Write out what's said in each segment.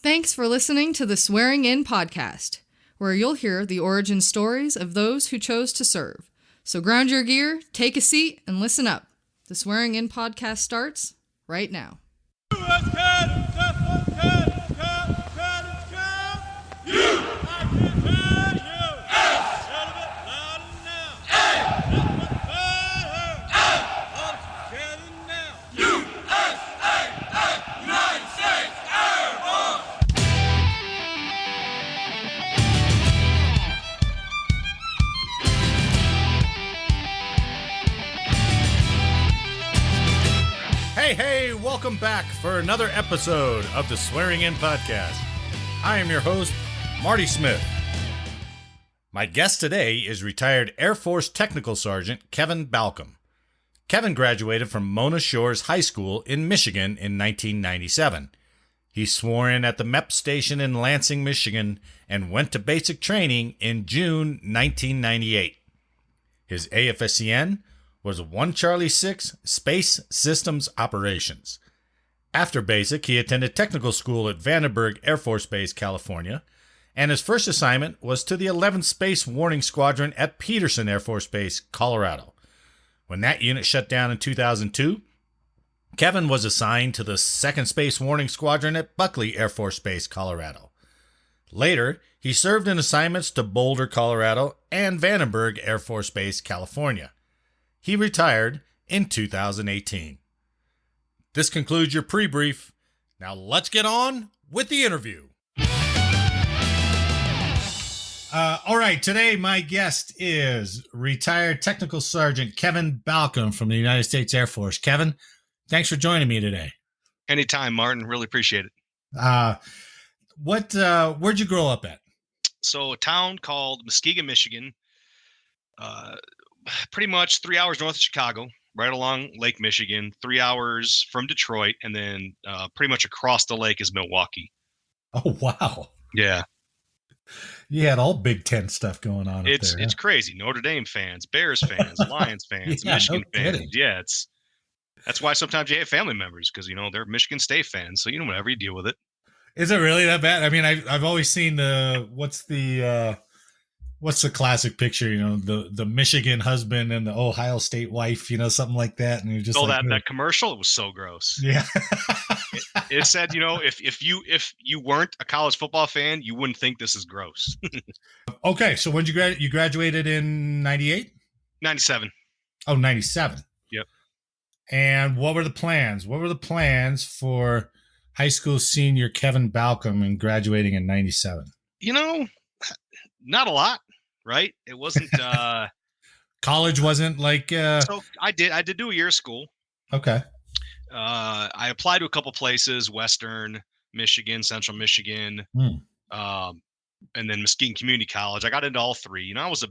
Thanks for listening to the Swearing In podcast, where you'll hear the origin stories of those who chose to serve. So ground your gear, take a seat, and listen up. The Swearing In podcast starts right now. Hey, welcome back for another episode of the Swearing In podcast. I am your host, Marty Smith. My guest today is retired Air Force Technical Sergeant Kevin Balcom. Kevin graduated from Mona Shores High School in Michigan in 1997. He swore in at the MEPS station in Lansing, Michigan, and went to basic training in June 1998. His AFSCN was 1 Charlie 6 Space Systems Operations. After basic, he attended technical school at Vandenberg Air Force Base, California, and his first assignment was to the 11th Space Warning Squadron at Peterson Air Force Base, Colorado. When that unit shut down in 2002, Kevin was assigned to the 2nd Space Warning Squadron at Buckley Air Force Base, Colorado. Later, he served in assignments to Boulder, Colorado, and Vandenberg Air Force Base, California. He retired in 2018. This concludes your pre-brief. Now let's get on with the interview. All right, today my guest is retired Technical Sergeant Kevin Balcom from the United States Air Force. Kevin, thanks for joining me today. Anytime, Martin. Really appreciate it. Where'd you grow up at? So a town called Muskegon, Michigan. Pretty much 3 hours north of Chicago, right along Lake Michigan, 3 hours from Detroit, and then pretty much across the lake is Milwaukee. Oh, wow. Yeah. You had all Big Ten stuff going on up there. It's crazy. Notre Dame fans, Bears fans, Lions fans, Yeah, Michigan no fans. kidding. Yeah, that's why sometimes you have family members because, they're Michigan State fans. So, whatever, you deal with it. Is it really that bad? I mean, I've always seen what's the classic picture, the Michigan husband and the Ohio State wife, something like that. And you're just that commercial, it was so gross. Yeah. It said, if you weren't a college football fan, you wouldn't think this is gross. Okay. So when did you graduated in 98? 97. Oh, 97. Yep. And what were the plans? What were the plans for high school senior Kevin Balcom and graduating in 97? Not a lot, right? It wasn't college wasn't like so I did do a year of school. Okay. I applied to a couple places, Western Michigan, Central Michigan, and then Muskegon Community College. I got into all three. I was a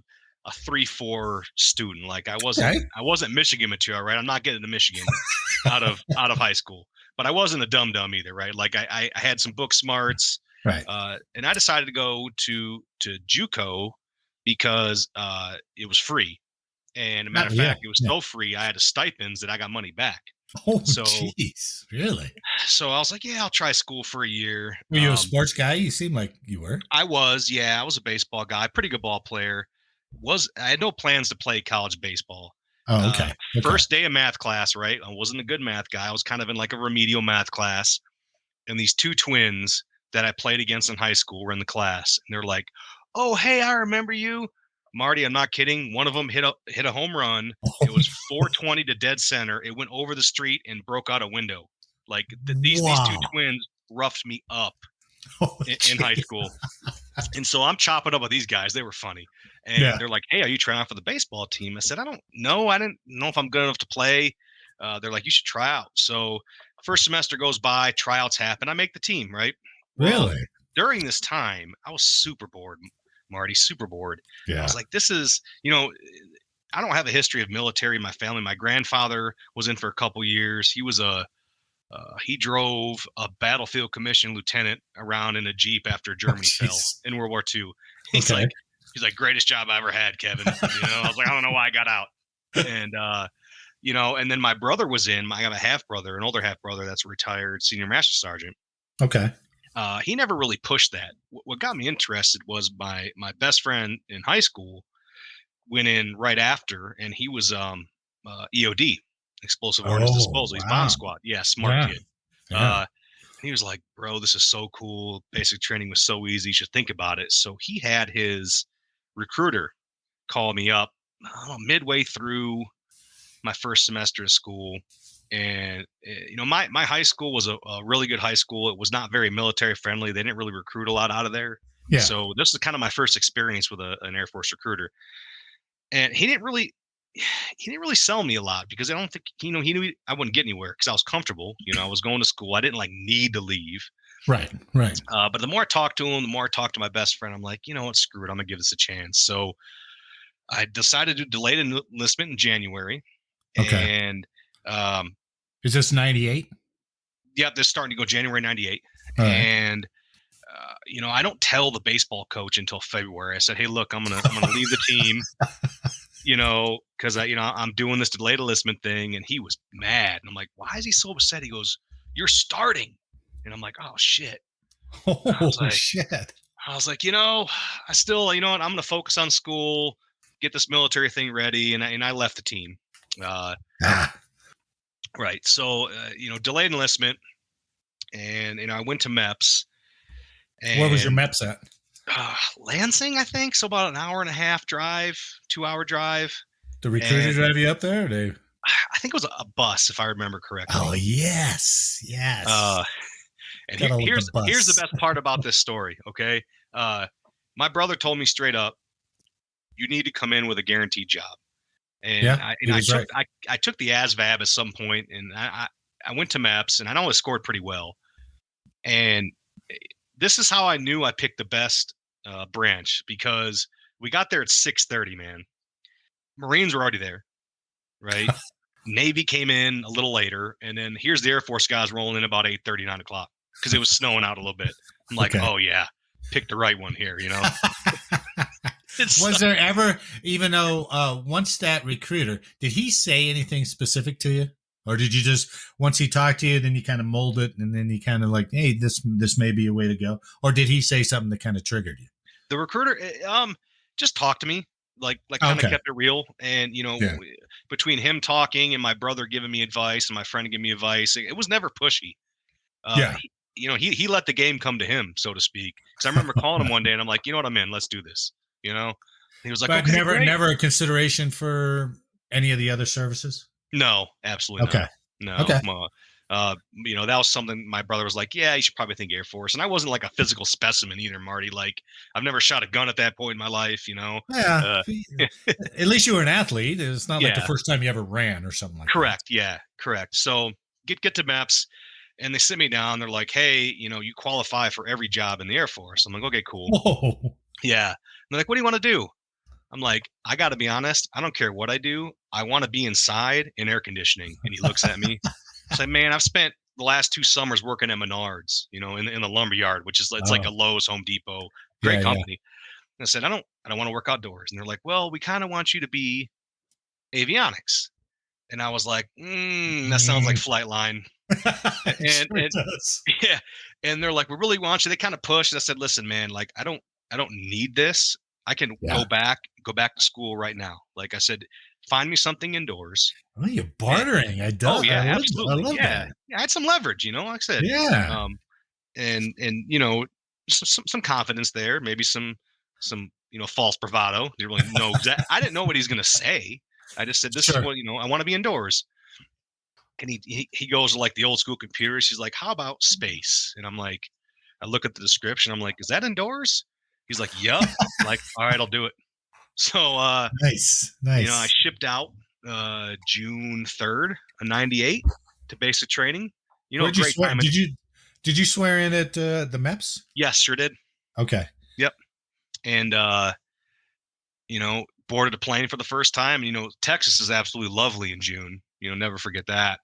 3-4 student. Like I wasn't Michigan material, right? I'm not getting to Michigan out of high school, but I wasn't a dum dum either, right? Like I had some book smarts. Right. And I decided to go to JUCO because it was free. And a matter of fact, it was so free, I had a stipends that I got money back. Oh, jeez. Really? So I was like, yeah, I'll try school for a year. Were you a sports guy? You seem like you were. I was, yeah. I was a baseball guy, pretty good ball player. I had no plans to play college baseball. Oh, okay. First day of math class, right? I wasn't a good math guy. I was kind of in like a remedial math class. And these two twins that I played against in high school were in the class. And they're like, oh, hey, I remember you. Marty, I'm not kidding. One of them hit a home run. It was 420 to dead center. It went over the street and broke out a window. Like these two twins roughed me up in high school. And so I'm chopping up with these guys. They were funny. And they're like, hey, are you trying out for the baseball team? I said, I don't know. I didn't know if I'm good enough to play. They're like, you should try out. So first semester goes by, tryouts happen. I make the team, right? Really? Well, during this time, I was super bored, Marty, super bored. Yeah. I was like, this is, I don't have a history of military in my family. My grandfather was in for a couple years. He was he drove a battlefield commissioned lieutenant around in a Jeep after Germany fell in World War II. He's like, greatest job I ever had, Kevin. I was like, I don't know why I got out. And, and then my brother was in. I have a half brother, an older half brother that's a retired senior master sergeant. Okay. he never really pushed that. What got me interested was my best friend in high school went in right after, and he was EOD, explosive ordnance disposal. He's bomb squad. Yeah, smart kid. Yeah. He was like, bro, this is so cool. Basic training was so easy. You should think about it. So he had his recruiter call me up, I don't know, midway through my first semester of school. And, my high school was a really good high school. It was not very military friendly. They didn't really recruit a lot out of there. Yeah. So this is kind of my first experience with an Air Force recruiter. And he didn't really sell me a lot because I don't think, he knew I wouldn't get anywhere because I was comfortable. I was going to school. I didn't need to leave. Right. But the more I talked to him, the more I talked to my best friend, I'm like, you know what, screw it. I'm going to give this a chance. So I decided to delay the enlistment in January. Okay. And is this 98? Yeah, they're starting to go January 98. All right. And I don't tell the baseball coach until February. I said, hey, look, I'm gonna leave the team. Because I'm doing this delayed enlistment thing, and he was mad. And I'm like, why is he so upset? He goes, you're starting. And I'm like, oh shit. Shit. I was like, I still, you know what? I'm going to focus on school, get this military thing ready. And I left the team. Right. So, delayed enlistment, and, I went to MEPS. And, where was your MEPS at? Lansing, I think. So about an hour and a half drive, 2-hour drive. The recruiter drive you up there? Or they... I think it was a bus, if I remember correctly. Oh, yes. And here's the best part about this story. Okay. My brother told me straight up, you need to come in with a guaranteed job. And I took the ASVAB at some point, and I went to MEPS, and I always scored pretty well. And this is how I knew I picked the best branch, because we got there at 6:30, man. Marines were already there, right? Navy came in a little later, and then here's the Air Force guys rolling in about 8:30, 9 o'clock, because it was snowing out a little bit. I'm like, oh yeah, pick the right one here, Was there ever, even though once that recruiter, did he say anything specific to you? Or did you just, once he talked to you, then you kind of mold it, and then you kind of like, hey, this may be a way to go? Or did he say something that kind of triggered you? The recruiter just talked to me, like kind of kept it real. And, between him talking and my brother giving me advice and my friend giving me advice, it was never pushy. He let the game come to him, so to speak. Because I remember calling him one day, and I'm like, you know what, I'm in, let's do this. He was like, but okay, never a consideration for any of the other services? No, absolutely not. No. Okay. That was something my brother was like, yeah, you should probably think Air Force. And I wasn't like a physical specimen either, Marty. Like, I've never shot a gun at that point in my life, Yeah. At least you were an athlete. It's not like the first time you ever ran or something like Correct. that. Yeah, correct. So get to MEPS, and they sit me down. They're like, hey, you qualify for every job in the Air Force. I'm like, okay, cool. Whoa. Yeah. And they're like, what do you want to do? I'm like, I got to be honest. I don't care what I do. I want to be inside in air conditioning. And he looks at me. I say, man, I've spent the last 2 summers working at Menards, in the lumber yard, which is like a Lowe's, Home Depot, great company. And I said, I don't want to work outdoors. And they're like, well, we kind of want you to be avionics. And I was like, that sounds like flight line. and yeah. And they're like, we really want you. They kind of pushed. And I said, listen, man, like, I don't need this. I can go back to school right now. Like I said, find me something indoors. Oh, you're bartering. Absolutely. I love that. Yeah, I had some leverage, like I said. Yeah. And some confidence there, maybe some false bravado. Didn't really know I didn't know what he's going to say. I just said, this is what, I want to be indoors. And he goes to like the old school computers. He's like, how about space? And I'm like, I look at the description. I'm like, is that indoors? He's like, yup. I'm like, all right, I'll do it. So, nice. I shipped out June 3rd of 98 to basic training. Great time. Did you swear in at the MEPS? Yes, sure did. Okay. Yep. And, boarded a plane for the first time. Texas is absolutely lovely in June. Never forget that.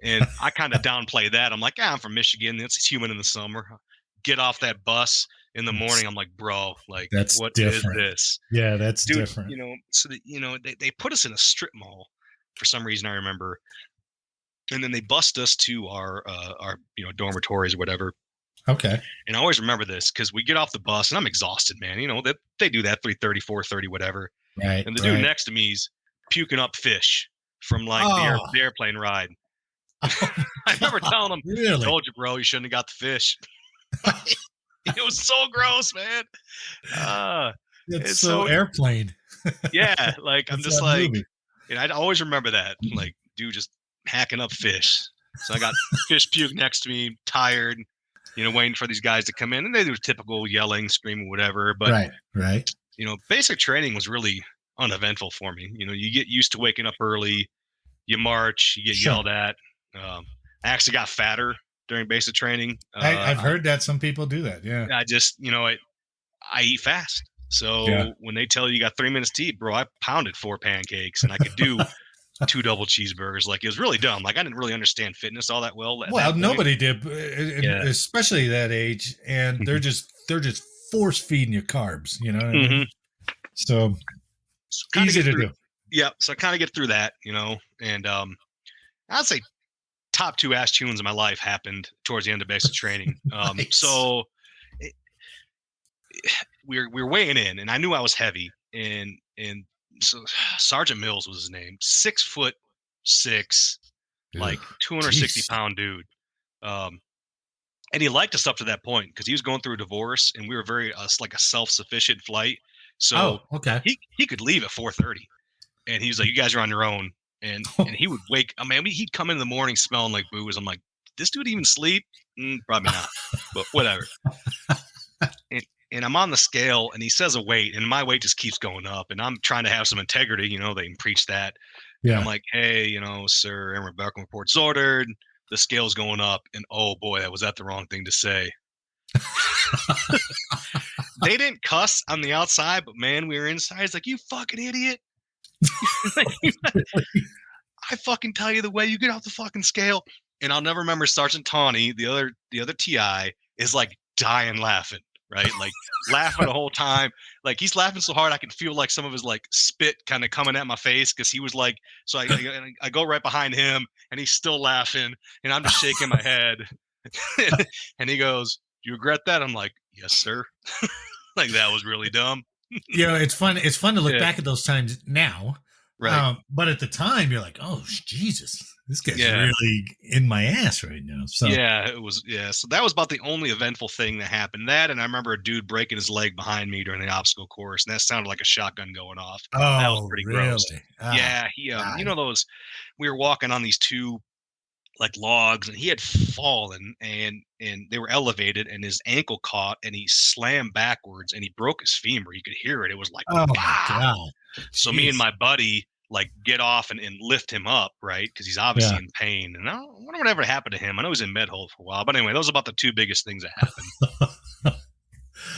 And I kind of downplay that. I'm like, I'm from Michigan. It's humid in the summer. Get off that bus in the morning. I'm like, bro, like, that's what different. Is this? Yeah, that's different. So that, they put us in a strip mall for some reason, I remember. And then they bust us to our dormitories or whatever. Okay. And I always remember this because we get off the bus and I'm exhausted, man. You know, they do that 3:30, 4:30, whatever. Right. And the dude next to me is puking up fish from like the airplane ride. I remember telling him, really? "Told you, bro, you shouldn't have got the fish." It was so gross, man. It's so airplane. Yeah, like I'm just like, and I'd always remember that, like, dude just hacking up fish. So I got fish puke next to me, tired, you know, waiting for these guys to come in, and they do typical yelling, screaming, whatever. But right. You know, basic training was really uneventful for me. You know, you get used to waking up early, you march, you get yelled at. I actually got fatter during basic training. I've heard that some people do that. Yeah. I just, you know, I eat fast. So when they tell you got 3 minutes to eat, bro, I pounded 4 pancakes and I could do 2 double cheeseburgers. Like, it was really dumb. Like, I didn't really understand fitness all that well. Well, nobody did, especially that age. And they're just force feeding you carbs, you know what I mean? So easy to do. Yeah. So I kind of get through that, you know, and I'd say top 2 ass tunes in my life happened towards the end of basic training. Nice. So we're weighing in, and I knew I was heavy, and so Sergeant Mills was his name, 6'6", like 260-pound dude. And he liked us up to that point because he was going through a divorce, and we were very like a self-sufficient flight. So he could leave at 4:30, and he was like, "You guys are on your own." And he would wake. I mean, he'd come in the morning smelling like booze. I'm like, "This dude even sleep? Probably not, but whatever." And I'm on the scale, and he says a weight, and my weight just keeps going up, and I'm trying to have some integrity. You know, they can preach that. Yeah. And I'm like, "Hey, you know, sir, Airman Balcom report's ordered. The scale's going up." And oh boy, was that the wrong thing to say. They didn't cuss on the outside, but man, we were inside. It's like, "You fucking idiot." I fucking tell you the way you get off the fucking scale. And I'll never remember Sergeant Tawney, the other TI, is like dying laughing, right? Like laughing the whole time. Like he's laughing so hard I can feel like some of his like spit kind of coming at my face because he was like, so I go right behind him and he's still laughing and I'm just shaking my head. And he goes, "You regret that?" I'm like, "Yes, sir." Like that was really dumb. You know, it's fun. It's fun to look back at those times now. Right. But at the time you're like, "Oh, Jesus, this guy's really in my ass right now." So yeah, it was. Yeah. So that was about the only eventful thing that happened. That, and I remember a dude breaking his leg behind me during the obstacle course, and that sounded like a shotgun going off. Oh, that was pretty gross. Yeah. He, you know, we were walking on these 2 like logs, and he had fallen, and they were elevated, and his ankle caught, and he slammed backwards, and he broke his femur. You could hear it. It was like, oh my God. So me and my buddy like get off and lift him up, right? Because he's obviously in pain. And I wonder whatever happened to him. I know he was in med hold for a while, but anyway, those are about the 2 biggest things that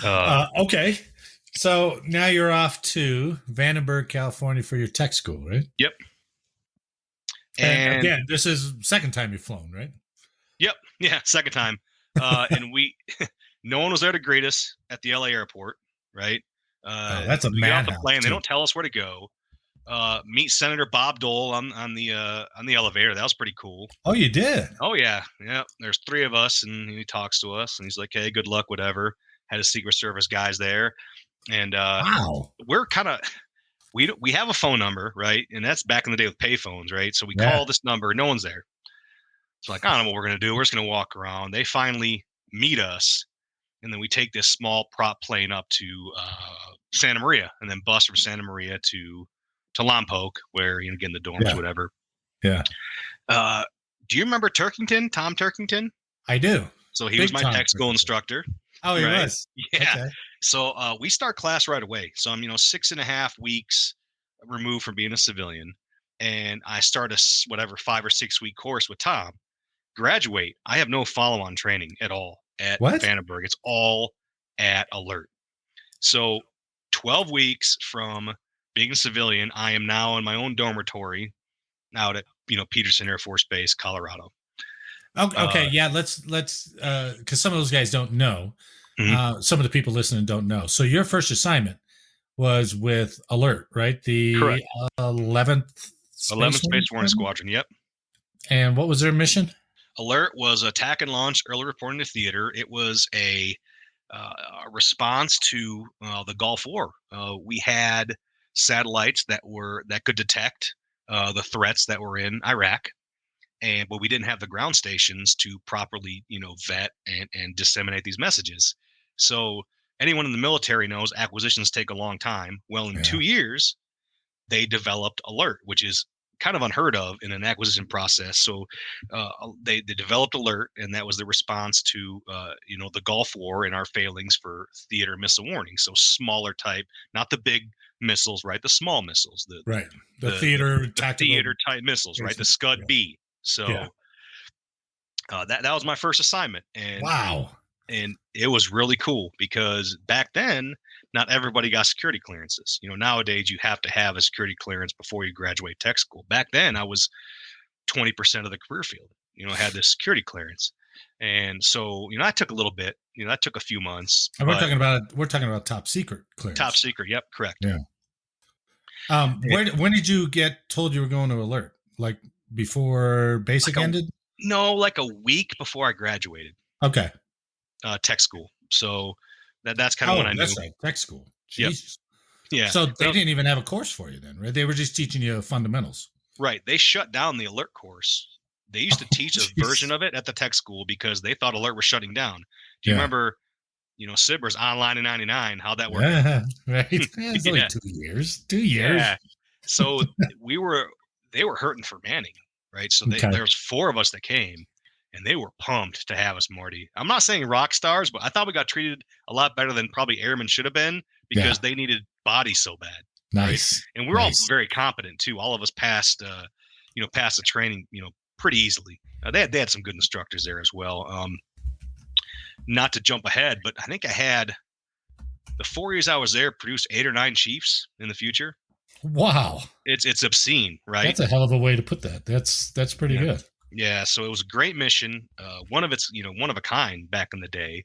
happened. Okay. So now you're off to Vandenberg, California for your tech school, right? Yep. And again, this is second time you've flown, right? Yep. Yeah. Second time. And no one was there to greet us at the LA airport, right? That's a madhouse. The plane. They don't tell us where to go. Meet Senator Bob Dole on the elevator. That was pretty cool. Oh, you did? Oh yeah. Yeah. There's 3 of us, and he talks to us, and he's like, "Hey, good luck, whatever." Had his Secret Service guys there, and wow. We're kind of we have a phone number, right? And that's back in the day with payphones, right? So we call this number, no one's there. So like, I don't know what we're gonna do. We're just gonna walk around. They finally meet us, and then we take this small prop plane up to Santa Maria, and then bus from Santa Maria to Lompoc, where, you know, get in the dorms, whatever. Yeah. Do you remember Turkington? Tom Turkington? I do. So he was my tech school instructor. Oh, he was? Yeah. Okay. So we start class right away. So I'm, 6.5 weeks removed from being a civilian. And I start a 5 or 6 week course with Tom. Graduate. I have no follow-on training at all at Vandenberg. It's all at alert. So 12 weeks from being a civilian, I am now in my own dormitory out at, Peterson Air Force Base, Colorado. Okay. Let's because some of those guys don't know. Mm-hmm. Some of the people listening don't know. So your first assignment was with Alert, right? The 11th Space Warning Squadron. Yep. And what was their mission? Alert was attack and launch, early reporting to theater. It was a response to the Gulf War. We had satellites that could detect the threats that were in Iraq, but we didn't have the ground stations to properly, vet and disseminate these messages. So anyone in the military knows acquisitions take a long time. Well, in 2 years, they developed Alert, which is kind of unheard of in an acquisition process. So they developed Alert, and that was the response to the Gulf War and our failings for theater missile warning. So smaller type, not the big missiles, right? The small missiles, the theater type missiles, right? The Scud B. So that was my first assignment, and wow. And it was really cool because back then, not everybody got security clearances. Nowadays you have to have a security clearance before you graduate tech school. Back then I was 20% of the career field, had this security clearance. And so, I took a little bit, that took a few months. And we're talking about top secret clearance. Top secret. Yep. Correct. Yeah. When did you get told you were going to Alert? Like before basic ended? No, like a week before I graduated. Okay. Tech school. So that's kind of when I knew. That's right. Tech school. Jesus. Yep. Yeah. So they didn't even have a course for you then, right? They were just teaching you fundamentals. Right. They shut down the Alert course. They used to teach a version of it at the tech school because they thought Alert was shutting down. Do you remember, SIBR's online in 99, how that worked? Yeah, right. It's only 2 years. 2 years. Yeah. So they were hurting for Manning, right? So there was 4 of us that came. And they were pumped to have us, Marty. I'm not saying rock stars, but I thought we got treated a lot better than probably airmen should have been because they needed bodies so bad. Nice. Right? And we're all very competent too. All of us passed the training, pretty easily. They had some good instructors there as well. Not to jump ahead, but I think I had the 4 years I was there produced 8 or 9 chiefs in the future. Wow. It's obscene, right? That's a hell of a way to put that. That's pretty good. Yeah, so it was a great mission. One of a kind back in the day.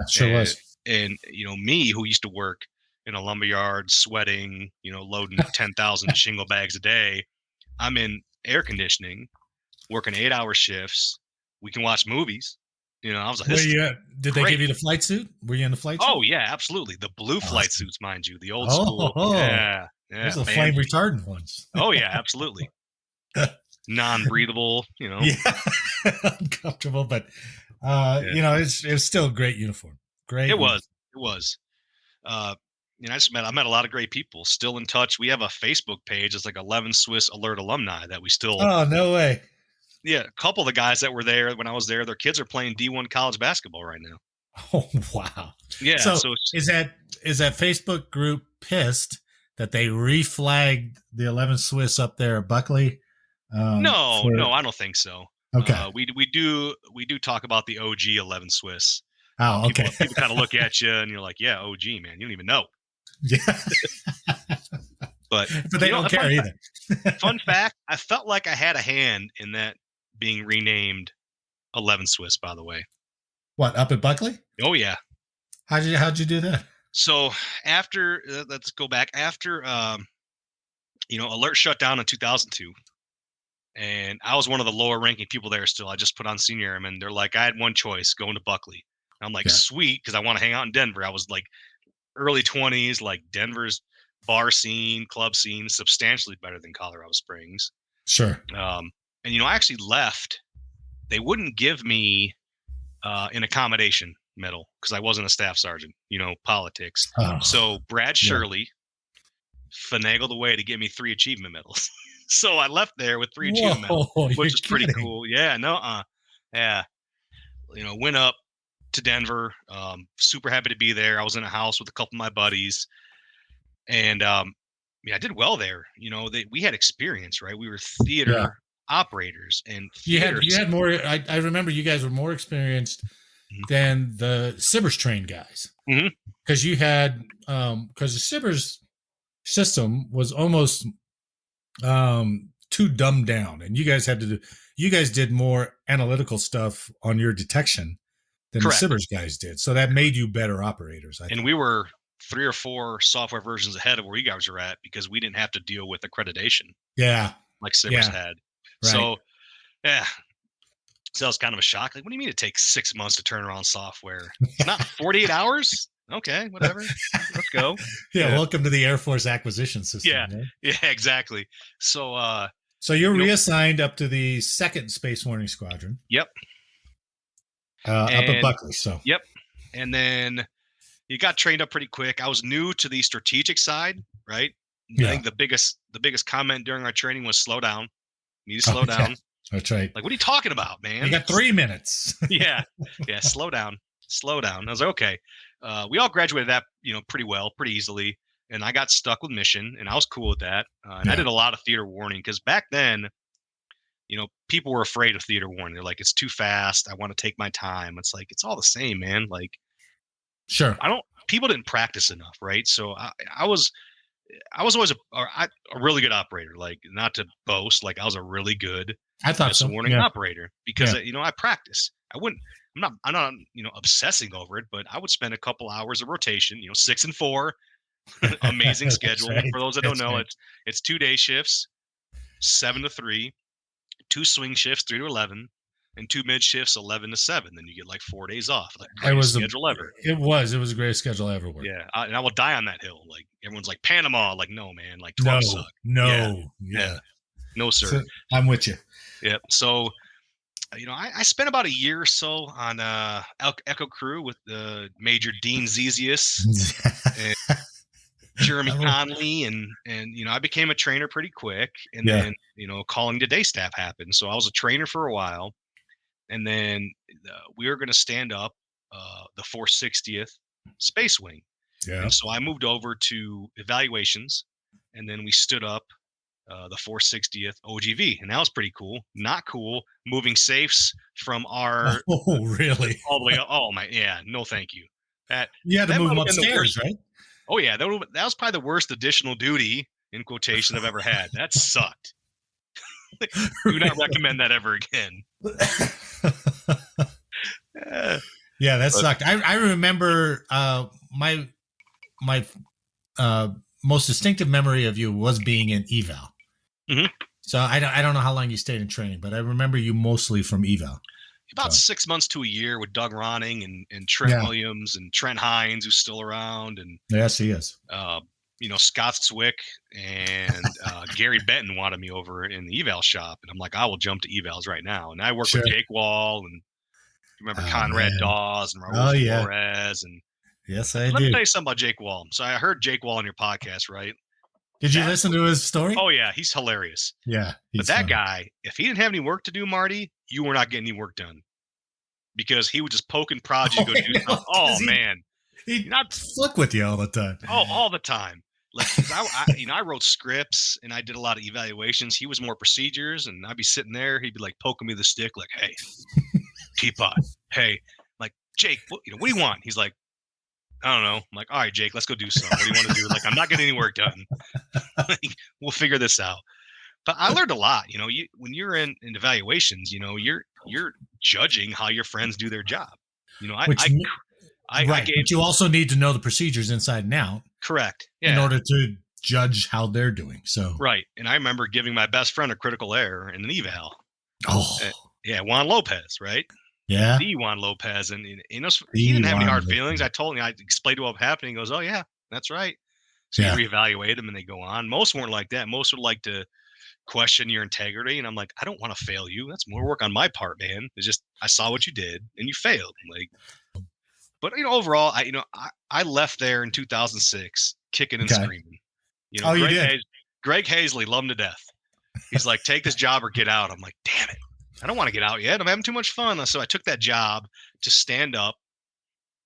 Sure was. And me, who used to work in a lumberyard, sweating, loading 10,000 shingle bags a day. I'm in air conditioning, working 8-hour shifts. We can watch movies. I was like, did they give you the flight suit? Were you in the flight suit? Oh yeah, absolutely. The blue flight suits, mind you, the old school. Yeah, those are flame retardant ones. Oh yeah, absolutely. Non-breathable, Yeah, uncomfortable, but it's still a great uniform. Great. It was. I met a lot of great people. Still in touch. We have a Facebook page. It's like 11 Swiss Alert alumni that we still. Oh no way. Yeah, a couple of the guys that were there when I was there, their kids are playing D1 college basketball right now. Oh wow. Yeah. So is that Facebook group pissed that they reflagged the 11 Swiss up there at Buckley? No, I don't think so. Okay. We do talk about the OG 11 Swiss. Oh, okay. People kind of look at you and you're like, yeah, OG, man. You don't even know. Yeah. but they don't care either. Fun fact, I felt like I had a hand in that being renamed 11 Swiss, by the way. What, up at Buckley? Oh, yeah. How'd you do that? So after, let's go back. After, Alert shut down in 2002. And I was one of the lower ranking people there still. I just put on senior airman. They're like, I had one choice, going to Buckley. And I'm like, sweet, because I want to hang out in Denver. I was like early 20s, like Denver's bar scene, club scene, substantially better than Colorado Springs. Sure. And I actually left. They wouldn't give me an accommodation medal because I wasn't a staff sergeant, politics. Oh, so Brad Shirley finagled a way to give me 3 achievement medals. So I left there with 3 achievement medals, which is pretty cool. Yeah, yeah. Went up to Denver. Super happy to be there. I was in a house with a couple of my buddies, and I did well there. We had experience, right? We were theater operaters, and you had more. I remember you guys were more experienced than the SIBR's trained guys, because you had because the SIBR's system was almost too dumbed down, and you guys did more analytical stuff on your detection than the SIBR's guys did. So that made you better operators. And we were 3 or 4 software versions ahead of where you guys were at because we didn't have to deal with accreditation. Yeah. Like SIBR's had. Right. So, yeah. So that was kind of a shock. Like, what do you mean it takes 6 months to turn around software? It's not 48 hours? Okay, whatever. Let's go. Yeah, welcome to the Air Force acquisition system. Yeah, right? yeah, exactly. So, So you're reassigned up to the 2nd Space Warning Squadron. Yep. Up at Buckley. So. Yep. And then you got trained up pretty quick. I was new to the strategic side, right? Yeah. I think the biggest comment during our training was slow down. You need to slow down. That's right. Like, what are you talking about, man? You got 3 minutes. yeah. Slow down. I was like, okay. We all graduated that, pretty well, pretty easily. And I got stuck with mission, and I was cool with that. And I did a lot of theater warning because back then, people were afraid of theater warning. They're like, it's too fast. I want to take my time. It's like, it's all the same, man. Like, sure. People didn't practice enough, right? So I was always a really good operator. Like, not to boast, like I was a really good warning operator because I practice. I'm not obsessing over it, but I would spend a couple hours of rotation. 6 and 4, amazing schedule. Right. For those that don't know, it's 2-day shifts, 7 to 3, 2 swing shifts, 3 to 11. And 2 mid shifts, 11 to 7. Then you get like 4 days off. Like, greatest schedule ever. It was the greatest schedule ever. Yeah, and I will die on that hill. Like, everyone's like, Panama. Like, no, man. Like, 12 suck. No. No, sir. So, I'm with you. Yep. So, I spent about a year or so on Echo Crew with Major Dean Zezius and Jeremy Conley, and I became a trainer pretty quick. And then calling to day staff happened. So I was a trainer for a while. And then we were going to stand up the 460th Space Wing. Yeah. And so I moved over to evaluations, and then we stood up the 460th OGV, and that was pretty cool. Not cool moving safes from our really all the way up. Oh my, yeah, no, thank you. You had to move them upstairs, right? Oh yeah, that was probably the worst additional duty in quotation I've ever had. That sucked. Do not recommend that ever again. Yeah, that sucked. I remember my most distinctive memory of you was being in eval. Mm-hmm. So I don't know how long you stayed in training, but I remember you mostly from eval. About 6 months to a year with Doug Ronning and Trent Williams and Trent Hines, who's still around, and yes, he is. Scott Zwick and Gary Benton wanted me over in the eval shop, and I'm like, I will jump to evals right now. And I worked with Jake Wall, and remember Conrad Dawes and Raul Flores, and yes, I do. Let me tell you something about Jake Wall. So I heard Jake Wall on your podcast, right? Did you listen to his story? Oh yeah, he's hilarious. Yeah, but that guy, if he didn't have any work to do, Marty, you were not getting any work done because he would just poke and prod you to go do something. Oh man, he'd not fuck with you all the time. Oh, all the time. Like I wrote scripts and I did a lot of evaluations. He was more procedures, and I'd be sitting there. He'd be like poking me with the stick, like, "Hey, teapot. Hey, like Jake, what do you want?" He's like, I don't know. I'm like, all right, Jake, let's go do something. What do you want to do? Like, I'm not getting any work done. Like, we'll figure this out. But I learned a lot. When you're in evaluations, you're judging how your friends do their job. But you also need to know the procedures inside and out. Correct. Yeah. In order to judge how they're doing. So right. And I remember giving my best friend a critical error in an eval. Oh. Juan Lopez, right? Yeah. The Juan Lopez. And he didn't have any hard feelings. I explained to him what happened. He goes, oh, yeah, that's right. So you reevaluate them and they go on. Most weren't like that. Most would like to question your integrity. And I'm like, I don't want to fail you. That's more work on my part, man. It's just, I saw what you did and you failed. But overall, I left there in 2006 kicking and screaming. You did? Greg Hazley loved him to death. He's like, take this job or get out. I'm like, damn it. I don't want to get out yet. I'm having too much fun. So I took that job to stand up.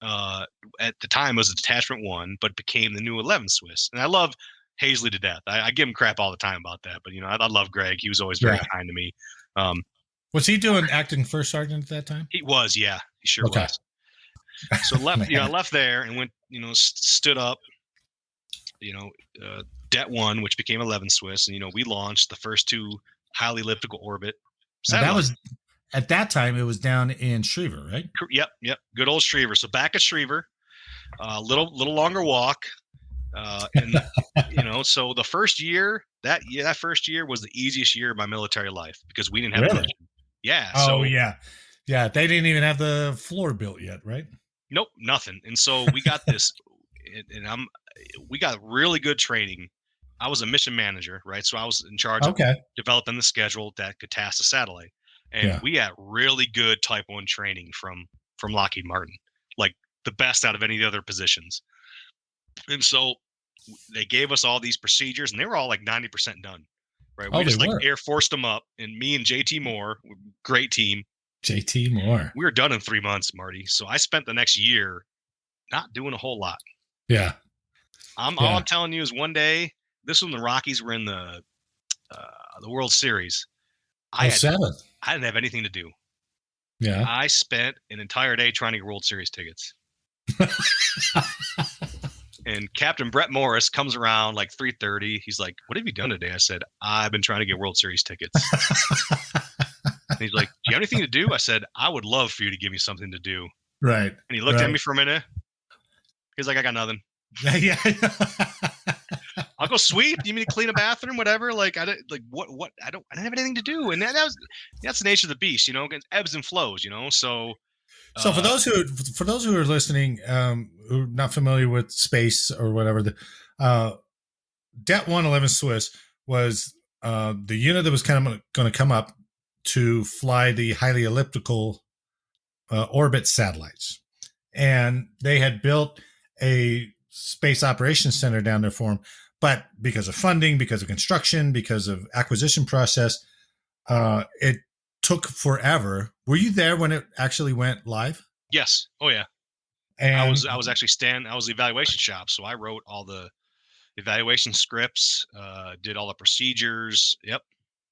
At the time, it was a Detachment 1, but became the new 11 Swiss. And I love Hazley to death. I give him crap all the time about that. But, I love Greg. He was always very kind to me. Was he doing acting first sergeant at that time? He was, yeah. He sure was. So I left there and went, stood up, Det 1, which became 11 Swiss. And, we launched the first 2 highly elliptical orbit. That was at that time. It was down in Schriever, right? Yep. Good old Schriever. So back at Schriever, little longer walk, and so the first year that first year was the easiest year of my military life because we didn't have a mission. Yeah. Oh, So yeah. Yeah. They didn't even have the floor built yet, right? nope, nothing. And so we got this, and we got really good training. I was a mission manager, right? So I was in charge of developing the schedule that could task the satellite. And we got really good Type 1 training from Lockheed Martin, like the best out of any of the other positions. And so they gave us all these procedures, and they were all like 90% done, right? We just like Air Forced them up, and me and JT Moore, great team. JT Moore. We were done in 3 months, Marty. So I spent the next year not doing a whole lot. Yeah. All I'm telling you is one day, this was when the Rockies were in the World Series. I didn't have anything to do. Yeah. I spent an entire day trying to get World Series tickets. And Captain Brett Morris comes around like 3:30. He's like, "What have you done today?" I said, "I've been trying to get World Series tickets." And he's like, "Do you have anything to do?" I said, "I would love for you to give me something to do." Right. And he looked at me for a minute. He's like, "I got nothing." Yeah. I'll go sweep. You mean to clean a bathroom, whatever? Like I didn't what I didn't have anything to do. And that's the nature of the beast, you know, against ebbs and flows, you know. So for those who are listening, who are not familiar with space or whatever, the Det 111 Swiss was the unit that was kind of going to come up to fly the highly elliptical orbit satellites. And they had built a space operations center down there for them. But because of funding, because of construction, because of acquisition process, it took forever. Were you there when it actually went live? Yes. Oh yeah. And I was actually I was the evaluation shop. So I wrote all the evaluation scripts, did all the procedures. Yep.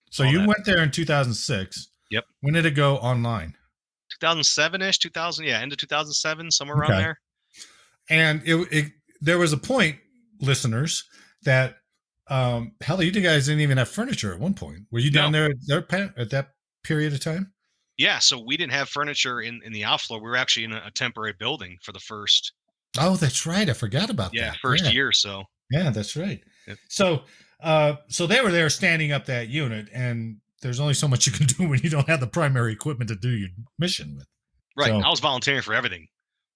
So you went there in 2006. Yep. When did it go online? 2007-ish, 2000. Yeah. End of 2007, somewhere around there. And there was a point, listeners, that hell, you guys didn't even have furniture at one point. Were you down there at that period of time? Yeah, so we didn't have furniture in the outfloor. We were actually in a temporary building for the first. Oh, that's right. I forgot about that. Yeah, first year or so. Yeah, that's right. Yep. So they were there standing up that unit, and there's only so much you can do when you don't have the primary equipment to do your mission with. Right. So, I was volunteering for everything.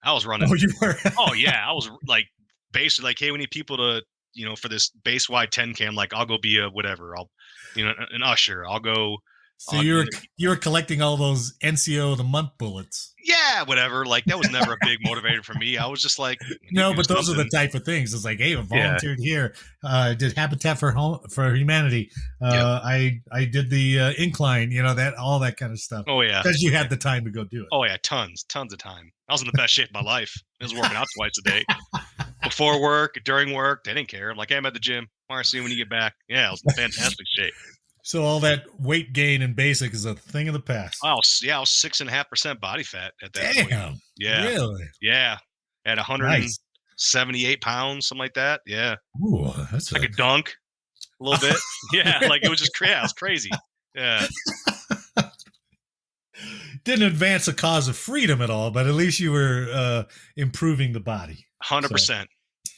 I was running. Oh, you were? Oh, yeah. I was like basically like, hey, we need people to, you know, for this base wide 10K, like I'll go be a whatever. I'll, you know, an usher. I'll go. So you were collecting all those NCO of the month bullets. Yeah, whatever. Like that was never a big motivator for me. I was just like, no, but those are the type of things. It's like, hey, I volunteered here. Did Habitat for Humanity. I did the incline. You know, all that kind of stuff. Oh yeah, because you had the time to go do it. Oh yeah, tons of time. I was in the best shape of my life. I was working out twice a day, before work, during work. They didn't care. I'm like, hey, I'm at the gym. Marcy, when you get back. Yeah, I was in fantastic shape. So all that weight gain in basic is a thing of the past. Oh, yeah, I was 6.5% body fat at that point. Damn. Yeah. Really? Yeah. At 178 pounds, something like that. Yeah. Ooh, that's like a dunk a little bit. Yeah. Like it was just it was crazy. Yeah. Didn't advance the cause of freedom at all, but at least you were improving the body. 100%.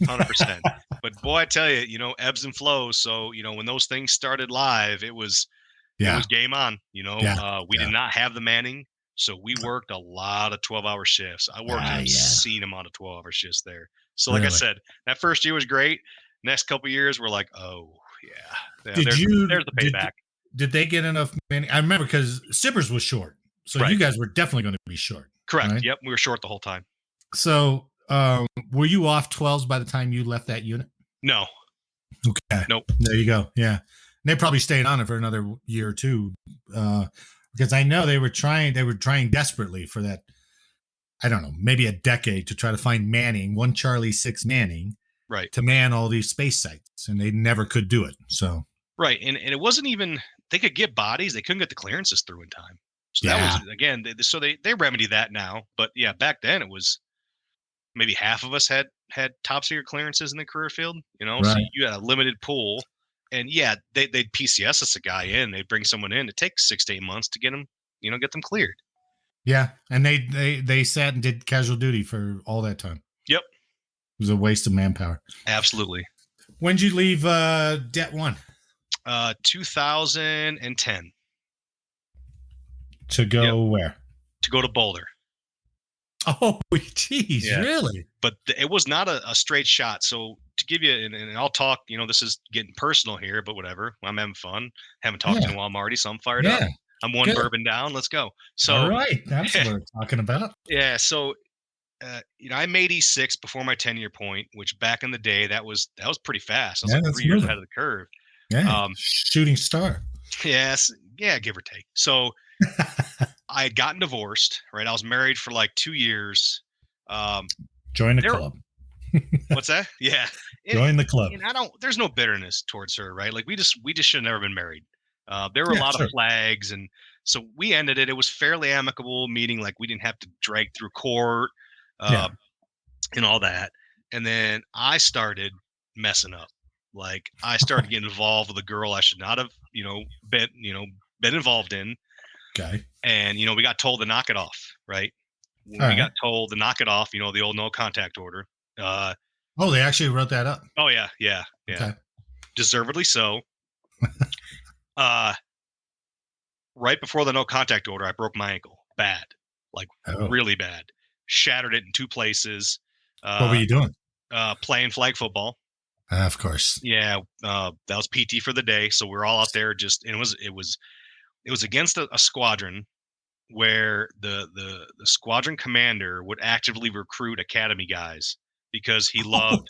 100%. But boy, I tell you, you know, ebbs and flows. So, you know, when those things started live, it was game on, you know. We did not have the manning. So we worked a lot of 12-hour shifts. I worked an obscene amount of 12-hour shifts there. So like I said, that first year was great. Next couple of years, we're like, oh, yeah. There's the payback. Did they get enough manning? I remember because Sibbers was short. So you guys were definitely going to be short. Correct. Right? Yep. We were short the whole time. So were you off 12s by the time you left that unit? No. Okay. Nope. There you go. Yeah. And they probably stayed on it for another year or two. Because I know they were trying desperately for that, I don't know, maybe a decade to try to find Manning, 1 Charlie 6 Manning, right, to man all these space sites, and they never could do it. So right, and it wasn't even they could get bodies, they couldn't get the clearances through in time. So that was again, so they remedy that now, but yeah, back then it was maybe half of us had top secret clearances in the career field, you know, so you had a limited pool. And yeah, they'd PCS us a guy in. They'd bring someone in. It takes 6 to 8 months to get them cleared. Yeah, and they sat and did casual duty for all that time. Yep, it was a waste of manpower. Absolutely. When did you leave Det 1? 2010. To go where? To go to Boulder. Oh, geez, really? But it was not a straight shot. So to give you, and I'll talk, this is getting personal here, but whatever. I'm having fun. Haven't talked in a while, Marty, so I'm fired up. I'm one bourbon down. Let's go. So, all right. That's what we're talking about. Yeah. So, I made E6 before my 10-year point, which back in the day, that was pretty fast. I was like 3 years ahead of the curve. Yeah. Shooting star. Yes. Yeah. Give or take. So I had gotten divorced, right? I was married for like 2 years. Join the club. What's that? Yeah. Join the club. And there's no bitterness towards her, right? Like we just should have never been married. There were a lot of flags, and so we ended it. It was fairly amicable, meaning like we didn't have to drag through court, and all that. And then I started messing up. Like I started getting involved with a girl I should not have, been involved in. Okay. And we got told to knock it off, right? When we got told to knock it off, the old no contact order. They actually wrote that up. Oh yeah. Okay. Deservedly so. Right before the no contact order, I broke my ankle bad, like really bad. Shattered it in 2 places. What were you doing? Playing flag football. Of course. Yeah. That was PT for the day. So we're all out there and it was against a squadron where the squadron commander would actively recruit academy guys because he loved,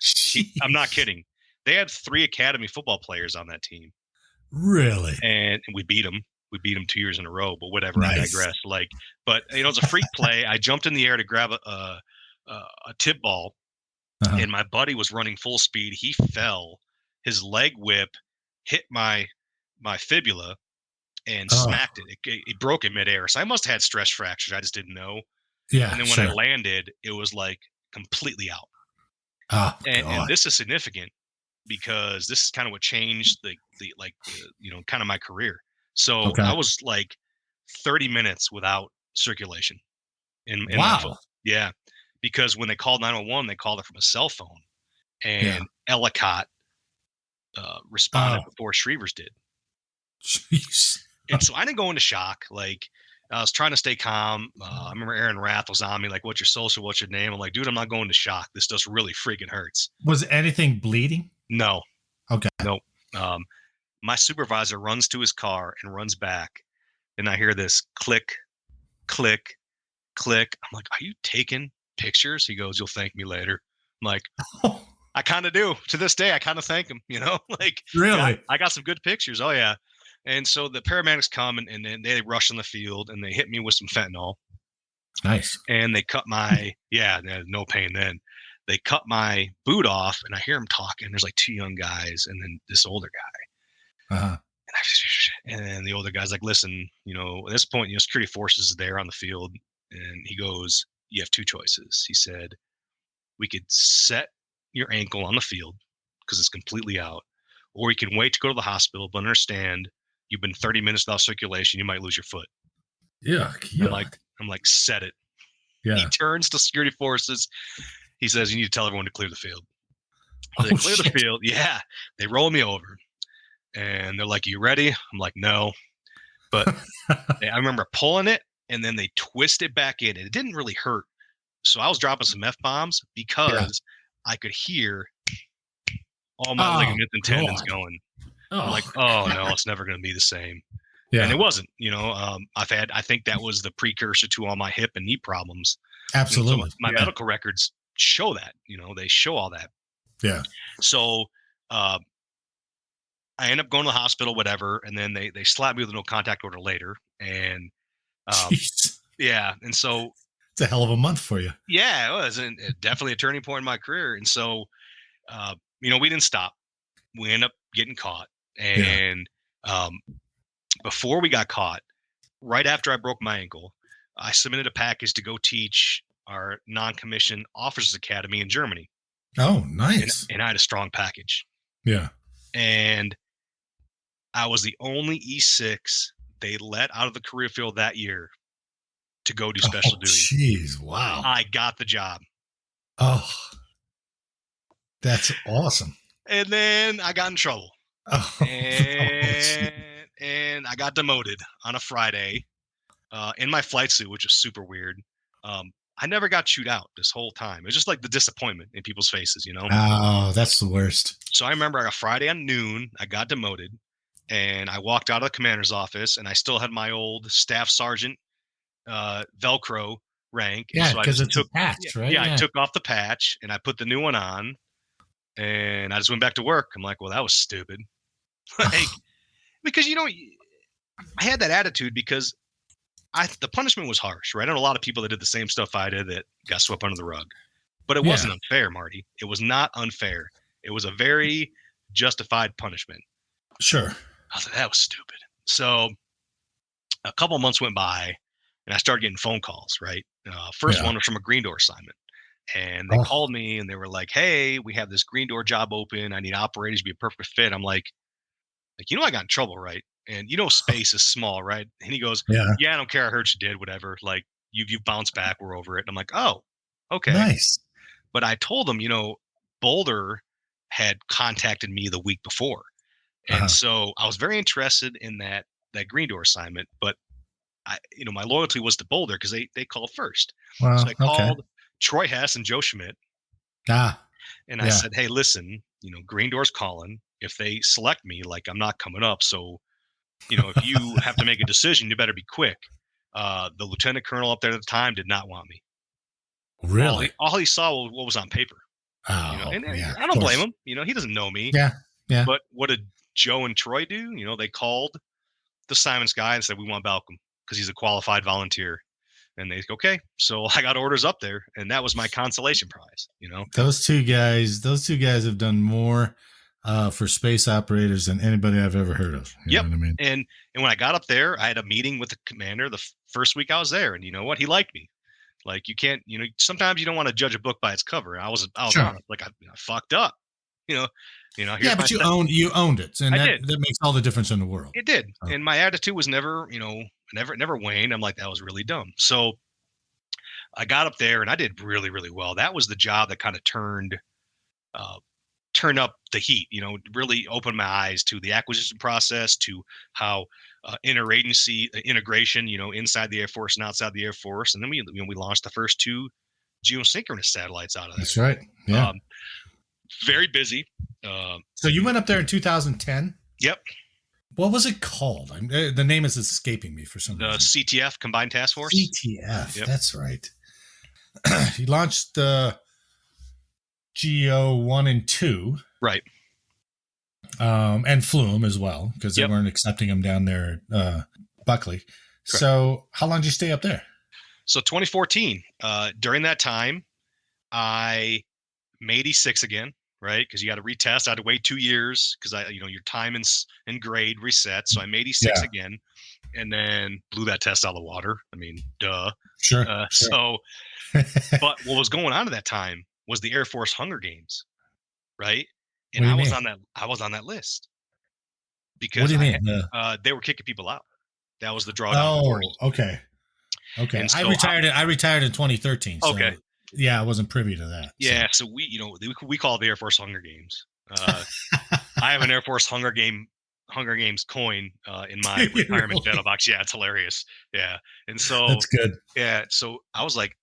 I'm not kidding. They had 3 academy football players on that team. Really? And we beat them. We beat them 2 years in a row, but whatever. Nice. I digress. But it's a freak play. I jumped in the air to grab a tip ball, and my buddy was running full speed. He fell. His leg whip hit my fibula and smacked it. It broke in midair. So I must have had stress fractures. I just didn't know. Yeah. And then when I landed, it was like completely out. And this is significant because this is kind of what changed the kind of my career. So I was like 30 minutes without circulation in my foot. Yeah. Because when they called 911, they called it from a cell phone, and Ellicott responded before Shrevers did. Jeez. And so I didn't go into shock. Like I was trying to stay calm. I remember Aaron Rath was on me, like, what's your social? What's your name? I'm like, dude, I'm not going to shock. This just really freaking hurts. Was anything bleeding? No. Okay. No. My supervisor runs to his car and runs back, and I hear this click, click, click. I'm like, are you taking pictures? He goes, you'll thank me later. I'm like, I kind of do. To this day, I kind of thank him, like, really? I got some good pictures. Oh yeah. And so the paramedics come and then they rush on the field and they hit me with some fentanyl. Nice. And they cut my, no pain then. They cut my boot off, and I hear them talking. There's like 2 young guys and then this older guy. And then the older guy's like, listen, at this point, security forces is there on the field. And he goes, you have 2 choices. He said, we could set your ankle on the field because it's completely out, or you can wait to go to the hospital, but understand you've been 30 minutes without circulation. You might lose your foot. Yeah. I'm like, set it. Yeah. He turns to security forces. He says, you need to tell everyone to clear the field. They clear the field. Yeah. They roll me over. And they're like, you ready? I'm like, no. But I remember pulling it, and then they twist it back in. It didn't really hurt. So I was dropping some F-bombs because I could hear all my ligaments and tendons going. I'm like, oh, no, it's never going to be the same. Yeah. And it wasn't. I think that was the precursor to all my hip and knee problems. Absolutely. So my medical records show that. They show all that. Yeah. So I end up going to the hospital, whatever, and then they slapped me with a no contact order later. And and so it's a hell of a month for you. Yeah, it was, and definitely a turning point in my career. And so, we didn't stop. We ended up getting caught, and before we got caught, right after I broke my ankle, I submitted a package to go teach our non-commissioned officers academy in Germany. Oh, nice! And I had a strong package. Yeah, and I was the only E6 they let out of the career field that year to go do special duty. Jeez, wow. I got the job. Oh, that's awesome. And then I got in trouble. And I got demoted on a Friday. in my flight suit, which was super weird. I never got chewed out this whole time. It was just like the disappointment in people's faces, you know? Oh, that's the worst. So I remember a Friday on noon, I got demoted and I walked out of the commander's office and I still had my old staff sergeant Velcro rank. Yeah, so I because just it's took, a patch, right? yeah, I took off the patch and I put the new one on and I just went back to work. I'm like, well, that was stupid. Like, because, you know, I had that attitude because the punishment was harsh, right? I know a lot of people that did the same stuff I did that got swept under the rug, but it wasn't unfair, Marty. It was not unfair. It was a very justified punishment. Sure. I was like, that was stupid. So a couple of months went by and I started getting phone calls, right? First one was from a green door assignment. And they called me and they were like, hey, we have this green door job open. I need operators to be a perfect fit. I'm like, you know, I got in trouble, right? And you know, space is small, right? And he goes, yeah, I don't care. I heard you did whatever. Like you bounced back. We're over it. And I'm like, oh, okay. Nice. But I told him, you know, Boulder had contacted me the week before. And so I was very interested in that green door assignment, but you know, my loyalty was to Boulder because they called first. Well, so I called Troy Hess and Joe Schmidt. And I said, hey, listen, you know, green door's calling. If they select me, like I'm not coming up. So, you know, if you have to make a decision, you better be quick. The lieutenant colonel up there at the time did not want me. Really? All he saw was what was on paper. Oh, you know? And I don't blame him. You know, he doesn't know me. Yeah. But what did Joe and Troy do? You know, they called the Simons guy and said, we want Balcom because he's a qualified volunteer. And they okay. So I got orders up there, and that was my consolation prize. You know, those two guys have done more for space operators than anybody I've ever heard of. You know what I mean? And when I got up there, I had a meeting with the commander the first week I was there, and you know what? He liked me. Like you can't, you know, sometimes you don't want to judge a book by its cover. And I was sure. honest, like I fucked up. You know. Yeah, but you owned it, and that makes all the difference in the world. It did, and my attitude was never, you know, never waned. I'm like, that was really dumb. So I got up there and I did really, really well. That was the job that kind of turned up the heat, you know, really opened my eyes to the acquisition process, to how interagency integration, you know, inside the Air Force and outside the Air Force. And then we launched the first 2 geosynchronous satellites out of that. That's right. Yeah. Very busy. So you went up there in 2010? Yep. What was it called? The name is escaping me for some reason. The CTF, Combined Task Force. CTF, yep. That's right. He launched the GEO 1 and 2. Right. And flew them as well, because they weren't accepting them down there at Buckley. Correct. So how long did you stay up there? So 2014. During that time, I made E6 again. Right, because you got to retest. I had to wait 2 years because your time and grade reset. So I made E6 again, and then blew that test out of the water. I mean, duh. Sure. So, but what was going on at that time was the Air Force Hunger Games, right? And I was on that list because what do you mean? They were kicking people out. That was the drawdown. Oh, okay. And so I retired in 2013. So. Okay. Yeah, I wasn't privy to that. Yeah, so we call it the Air Force Hunger Games. I have an Air Force Hunger Games coin in my retirement really? bed box. Yeah, it's hilarious. Yeah, and so that's good. Yeah, so I was like,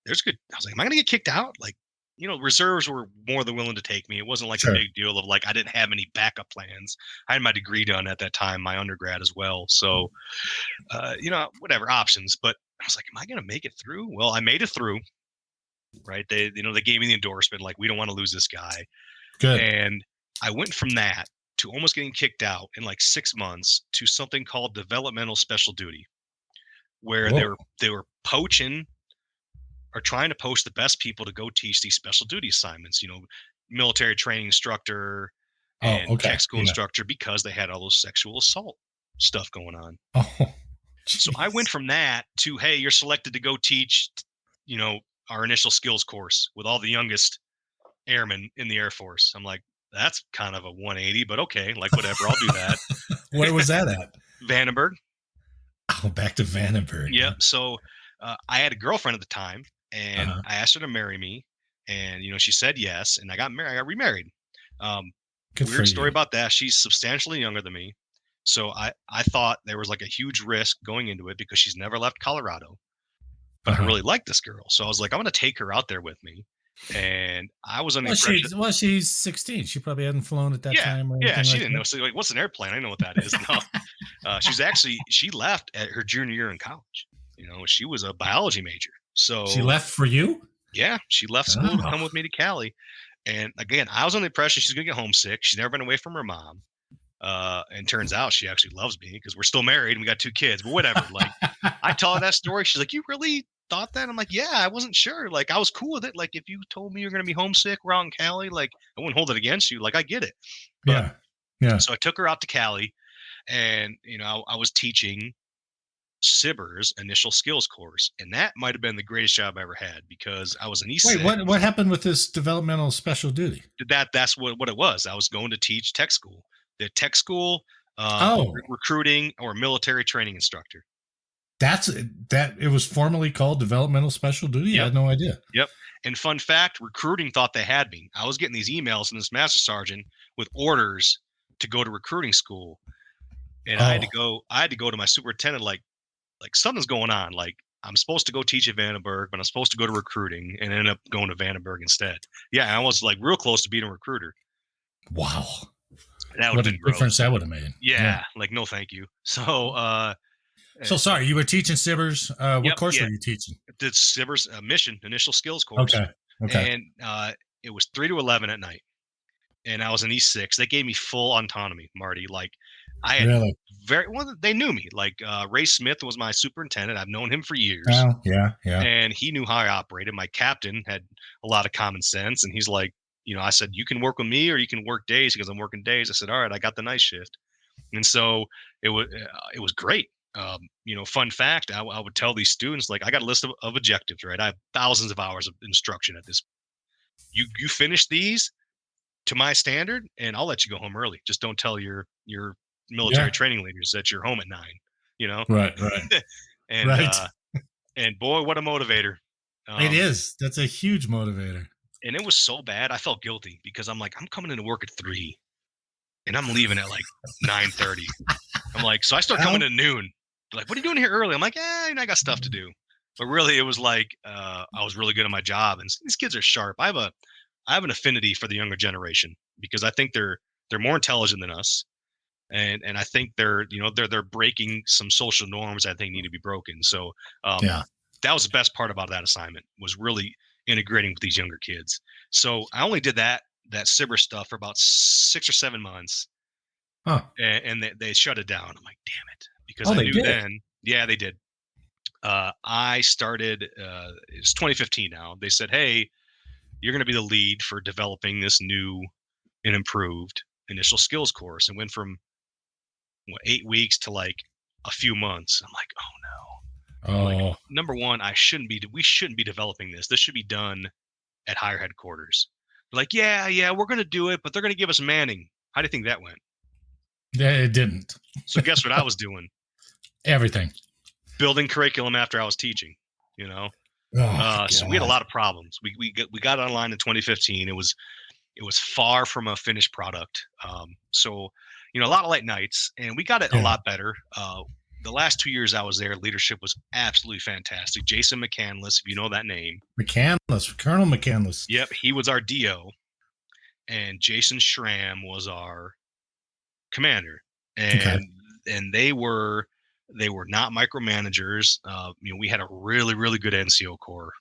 there's good. I was like, am I gonna get kicked out? Like, you know, reserves were more than willing to take me. It wasn't like a big deal of like I didn't have any backup plans. I had my degree done at that time, my undergrad as well. So, you know, whatever options, but. I was like, am I going to make it through? Well, I made it through, right? They gave me the endorsement, like, we don't want to lose this guy. Good. And I went from that to almost getting kicked out in like 6 months to something called developmental special duty, where they were poaching or trying to poach the best people to go teach these special duty assignments, you know, military training instructor and tech school instructor, because they had all those sexual assault stuff going on. Oh. So I went from that to, hey, you're selected to go teach, you know, our initial skills course with all the youngest airmen in the Air Force. I'm like, that's kind of a 180, but okay, like whatever, I'll do that. Where was that at? Vandenberg. Oh, back to Vandenberg. Yeah. So I had a girlfriend at the time, and I asked her to marry me, and you know, she said yes, and I got married. I got remarried. Weird story about that. She's substantially younger than me. So I thought there was like a huge risk going into it because she's never left Colorado, but I really like this girl. So I was like, I'm going to take her out there with me. And I was on the impression. She's 16. She probably hadn't flown at that time. Or Yeah, she like didn't know. So like, what's an airplane? I know what that is. No, she left at her junior year in college. She was a biology major. So she left for you? Yeah, she left school to come with me to Cali. And again, I was on the impression she's going to get homesick. She's never been away from her mom. And turns out she actually loves me because we're still married and we got 2 kids, but whatever. Like, I tell her that story. She's like, you really thought that? I'm like, yeah, I wasn't sure. Like, I was cool with it. Like, if you told me you're going to be homesick, we're out in Cali, like, I wouldn't hold it against you. Like, I get it. But, yeah. So I took her out to Cali and, I was teaching SBIR's initial skills course. And that might have been the greatest job I ever had because I was an E6. Wait, what happened with this developmental special duty? That's what it was. I was going to teach tech school. The tech school, recruiting or military training instructor. It was formerly called developmental special duty. Yep. I had no idea. Yep. And fun fact, recruiting thought they had me. I was getting these emails from this master sergeant with orders to go to recruiting school. And I had to go to my superintendent, like something's going on. Like, I'm supposed to go teach at Vandenberg, but I'm supposed to go to recruiting and ended up going to Vandenberg instead. Yeah. I was like real close to being a recruiter. Wow. What a difference that would have made. Yeah. Like, no, thank you. So, sorry, you were teaching SBIR's. What course were you teaching? The SBIR's mission, initial skills course. Okay. And it was 3 to 11 at night. And I was an E6. They gave me full autonomy, Marty. Like, I had they knew me. Like, Ray Smith was my superintendent. I've known him for years. Oh, yeah. And he knew how I operated. My captain had a lot of common sense. And he's like, I said, you can work with me or you can work days because I'm working days. I said, all right, I got the night shift. And so it was great. Fun fact, I would tell these students, like, I got a list of objectives, right? I have thousands of hours of instruction at this. You finish these to my standard and I'll let you go home early. Just don't tell your military training leaders that you're home at 9, Right. And boy, what a motivator. It is. That's a huge motivator. And it was so bad. I felt guilty because I'm like, I'm coming into work at 3 and I'm leaving at like 9:30. I'm like, so I start coming at noon. They're like, what are you doing here early? I'm like, I got stuff to do. But really, it was like I was really good at my job, and these kids are sharp. I have an affinity for the younger generation because I think they're more intelligent than us, and I think they're breaking some social norms that I think need to be broken. So that was the best part about that assignment, was really integrating with these younger kids. So I only did that SBIR stuff for about 6 or 7 months. And they shut it down. I'm like, damn it. Because I knew then. Yeah, they did. I started, it's 2015 now. They said, hey, you're going to be the lead for developing this new and improved initial skills course. And went from 8 weeks to like a few months. I'm like, oh no. Like, number one, we shouldn't be developing this. This should be done at higher headquarters. They're like, yeah, we're going to do it, but they're going to give us Manning. How do you think that went? Yeah, it didn't. So guess what I was doing? Everything. Building curriculum after I was teaching, So we had a lot of problems. We got online in 2015. It was far from a finished product. So a lot of late nights, and we got it a lot better. The last 2 years I was there, leadership was absolutely fantastic. Jason McCandless, if you know that name. Colonel McCandless. Yep, he was our DO, and Jason Schramm was our commander. And they were not micromanagers. We had a really, really good NCO corps,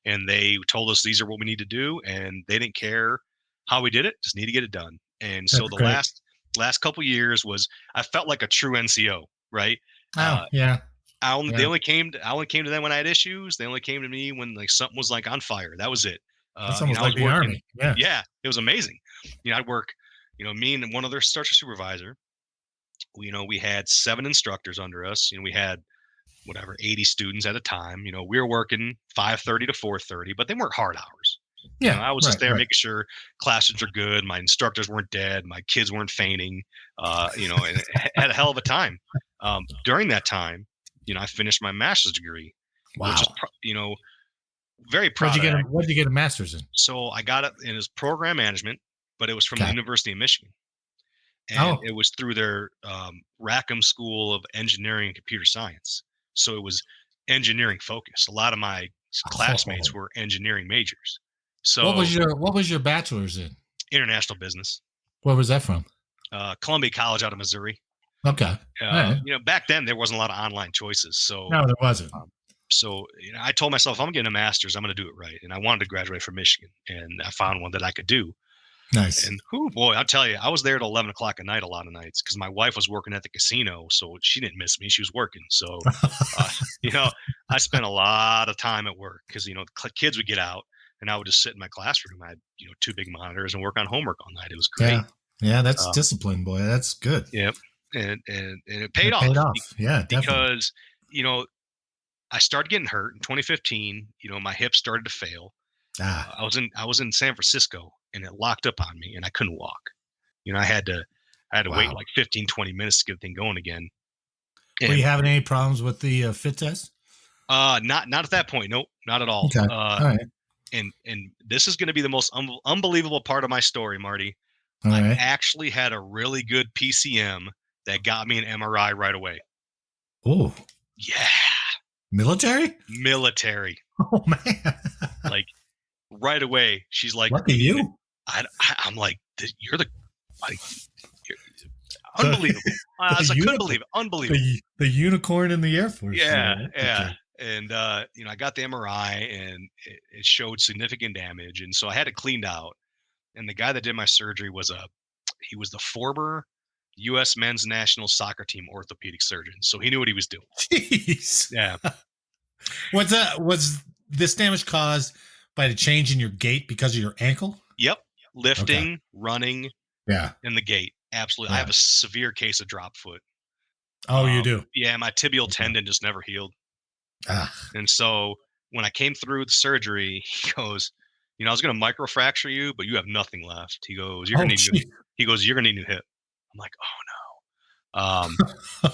and they told us these are what we need to do, and they didn't care how we did it, just need to get it done. And so the last couple of years I felt like a true NCO, right? They only came to them when I had issues. They only came to me when like something was like on fire. That was it. That's almost like the Army. Yeah, it was amazing. I'd work. Me and one other starship supervisor. We had 7 instructors under us. We had 80 students at a time. We were working 5:30 to 4:30, but they weren't hard hours. I was just there making sure classes are good. My instructors weren't dead. My kids weren't fainting. And had a hell of a time. During that time, I finished my master's degree. Wow. Which is, very proud of that. What did you get a master's in? So I got it in program management, but it was from the University of Michigan. and it was through their Rackham School of Engineering and Computer Science. So it was engineering focused. A lot of my classmates were engineering majors. So what was your bachelor's in? International business. Where was that from? Columbia College out of Missouri. Okay. Right. Back then there wasn't a lot of online choices. So no, there wasn't. So I told myself, if I'm getting a master's, I'm going to do it right. And I wanted to graduate from Michigan, and I found one that I could do. Nice. And boy, I'll tell you, I was there till 11 o'clock at night a lot of nights because my wife was working at the casino, so she didn't miss me. She was working. So, I spent a lot of time at work because, the kids would get out, and I would just sit in my classroom. I had, 2 big monitors and work on homework all night. It was great. Yeah, that's discipline, boy. That's good. Yep. And it paid off. Yeah, definitely. Because, I started getting hurt in 2015. My hips started to fail. I was in San Francisco, and it locked up on me, and I couldn't walk. I had to wait like 15, 20 minutes to get the thing going again. Were you having any problems with the fit test? Not at that point. Nope, not at all. Okay. All right. And this is going to be the most unbelievable part of my story, Marty. All I right. actually had a really good PCM that got me an MRI right away. Oh. Yeah. Military. Oh man. Like right away, she's like, "Lucky you." I'm like, you're unbelievable. I couldn't believe it. Unbelievable. The unicorn in the Air Force. Yeah. Okay. And I got the MRI, and it showed significant damage, and so I had it cleaned out. And the guy that did my surgery was the former U.S. men's national soccer team orthopedic surgeon, so he knew what he was doing. Jeez. Yeah. Was this damage caused by the change in your gait because of your ankle? Yep. Lifting, running. Yeah. And the gait. Absolutely. Yeah. I have a severe case of drop foot. Oh, you do? Yeah. My tibial tendon just never healed. Ah. And so when I came through the surgery, he goes, I was going to microfracture you, but you have nothing left. He goes, you're going to need a new hip. I'm like, oh no.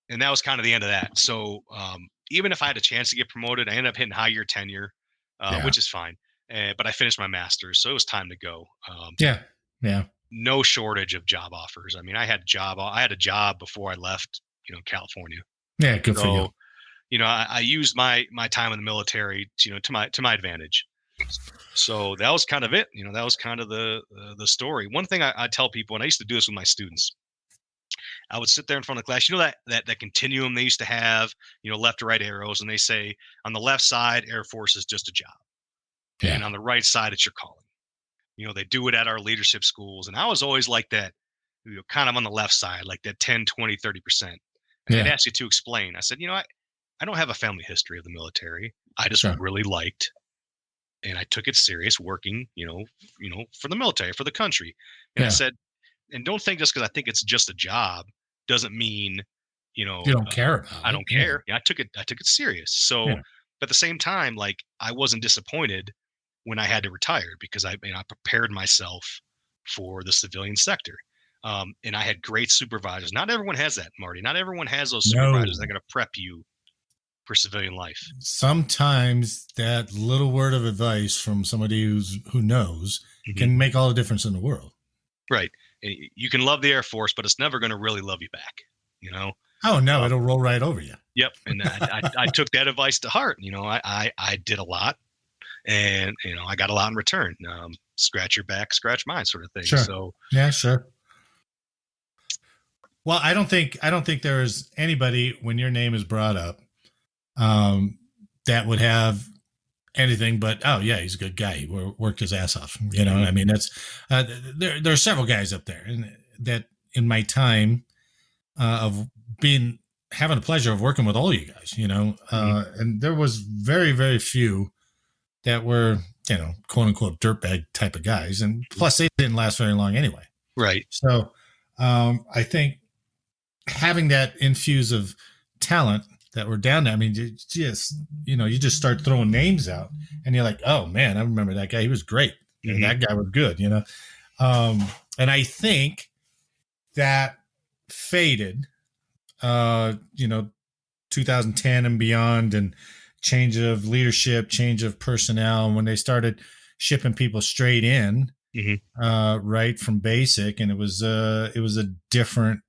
And that was kind of the end of that. So even if I had a chance to get promoted, I ended up hitting high year tenure, which is fine. But I finished my master's, so it was time to go. Yeah. No shortage of job offers. I mean, I had a job before I left, California. Yeah, good for you. I used my time in the military, to my advantage. So that was kind of it. That was kind of the story. One thing I tell people, and I used to do this with my students, I would sit there in front of the class, that continuum they used to have, left to right arrows. And they say on the left side, Air Force is just a job. Yeah. And on the right side, it's your calling. They do it at our leadership schools. And I was always like that, kind of on the left side, like that 10, 20, 30%. And I'd ask you to explain. I said, I don't have a family history of the military. I just really liked, and I took it serious working, for the military, for the country. And I said, and don't think just because I think it's just a job doesn't mean, you don't care about it. I don't care. Yeah, I took it serious. So, but at the same time, like I wasn't disappointed when I had to retire because I prepared myself for the civilian sector. And I had great supervisors. Not everyone has that, Marty. Not everyone has those supervisors that are going to prep you for civilian life. Sometimes that little word of advice from somebody who knows can make all the difference in the world. Right. You can love the Air Force, but it's never going to really love you back, Oh no, it'll roll right over you. Yep. And I took that advice to heart. I did a lot, and I got a lot in return. Scratch your back, scratch mine, sort of thing. Sure. So yeah, sure. Well, I don't think there is anybody when your name is brought up that would have anything but, oh yeah, he's a good guy. He worked his ass off. I mean, that's there are several guys up there, and that in my time of having the pleasure of working with all you guys, and there was very, very few that were, quote unquote dirtbag type of guys, and plus they didn't last very long anyway. Right. So I think having that infuse of talent that were down there, I mean, you just start throwing names out, and you're like, oh man, I remember that guy. He was great. And that guy was good, and I think that faded, 2010 and beyond, and change of leadership, change of personnel. And when they started shipping people straight in, right from basic, and it was a different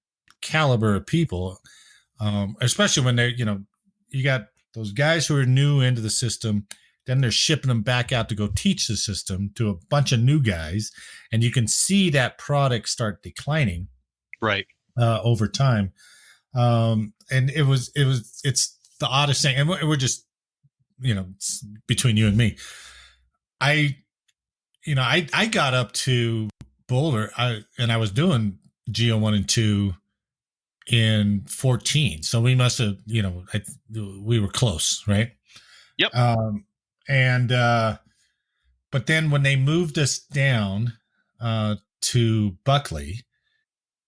caliber of people, especially when you got those guys who are new into the system. Then they're shipping them back out to go teach the system to a bunch of new guys, and you can see that product start declining, right, over time. And it's the oddest thing, and we're just, between you and me, I got up to Boulder, and I was doing Geo 1 and 2 in 14, so we must have, we were close, right? Yep. But then when they moved us down to Buckley,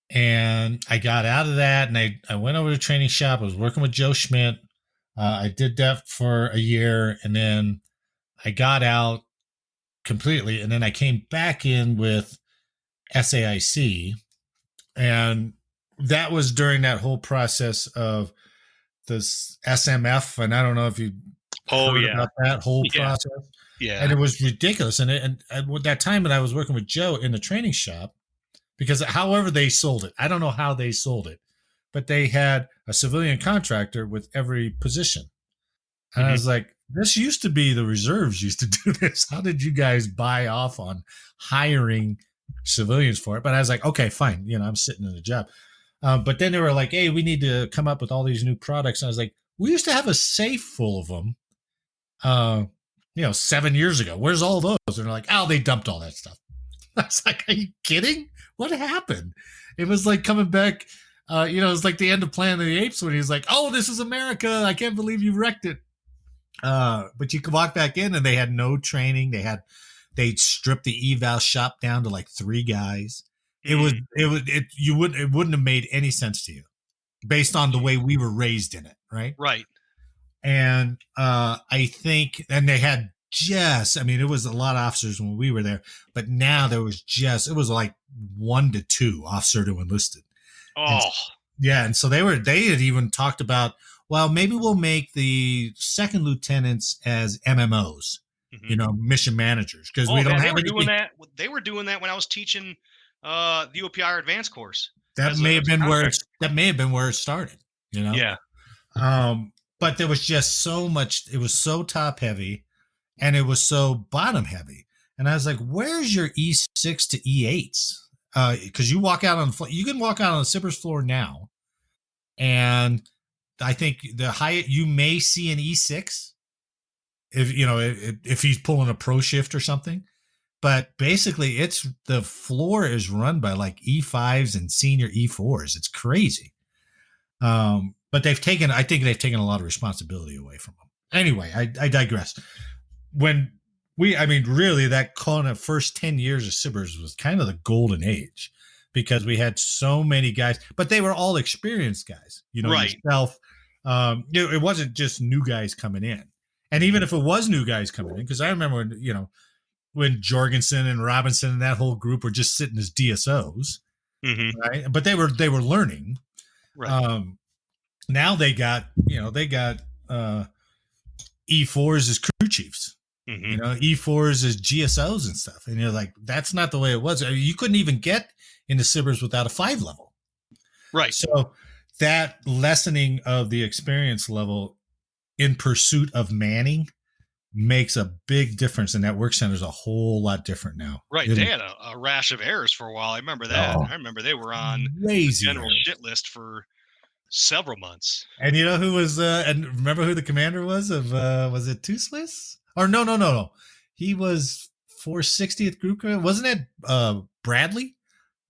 and I got out of that, and I went over to training shop. I was working with Joe Schmidt. I did that for a year, and then I got out completely, and then I came back in with SAIC, and that was during that whole process of this SMF, and I don't know if you heard about that whole process. Yeah. And it was ridiculous. And at that time that I was working with Joe in the training shop, because however they sold it, I don't know how they sold it, but they had a civilian contractor with every position. And I was like, this used to be the reserves used to do this. How did you guys buy off on hiring civilians for it? But I was like, okay, fine. I'm sitting in a job. But then they were like, hey, we need to come up with all these new products. And I was like, we used to have a safe full of them, 7 years ago. Where's all those? And they're like, oh, they dumped all that stuff. I was like, are you kidding? What happened? It was like coming back, it was like the end of Planet of the Apes when he's like, oh, this is America. I can't believe you wrecked it. But you could walk back in, and they had no training. They'd stripped the eval shop down to like 3 guys. It wouldn't have made any sense to you based on the way we were raised in it. Right. Right. And, I think, and they had it was a lot of officers when we were there, but now it was like 1 to 2 officer to enlisted. Oh, and so they had even talked about, well, maybe we'll make the second lieutenants as MMOs, mission managers, because we don't have anything. They were doing that when I was teaching the UPR advanced course. That may have been where it started. Yeah. But there was just so much. It was so top heavy, and it was so bottom heavy. And I was like, "Where's your E6 to E8s?" Because you can walk out on the SIPR's floor now, and I think the highest you may see an E6 if he's pulling a pro shift or something. But basically, the floor is run by like E5s and senior E4s. It's crazy. But I think they've taken a lot of responsibility away from them. Anyway, I digress. Really, that kind of first 10 years of SIBRs was kind of the golden age, because we had so many guys, but they were all experienced guys, right. Yourself. It wasn't just new guys coming in. And even if it was new guys coming in, because I remember when Jorgensen and Robinson and that whole group were just sitting as DSOs, right? But they were learning. Right. Now they got E4s as crew chiefs, E4s as GSOs and stuff. And you're like, that's not the way it was. You couldn't even get into SIBRs without a 5 level. Right. So that lessening of the experience level in pursuit of manning makes a big difference, and that work center is a whole lot different now. Right. They had a rash of errors for a while. I remember that. I remember they were on the general shit list for several months. And you know who was and remember who the commander was of was it Two Swiss? Or no. He was 460th group commander. Wasn't it Bradley?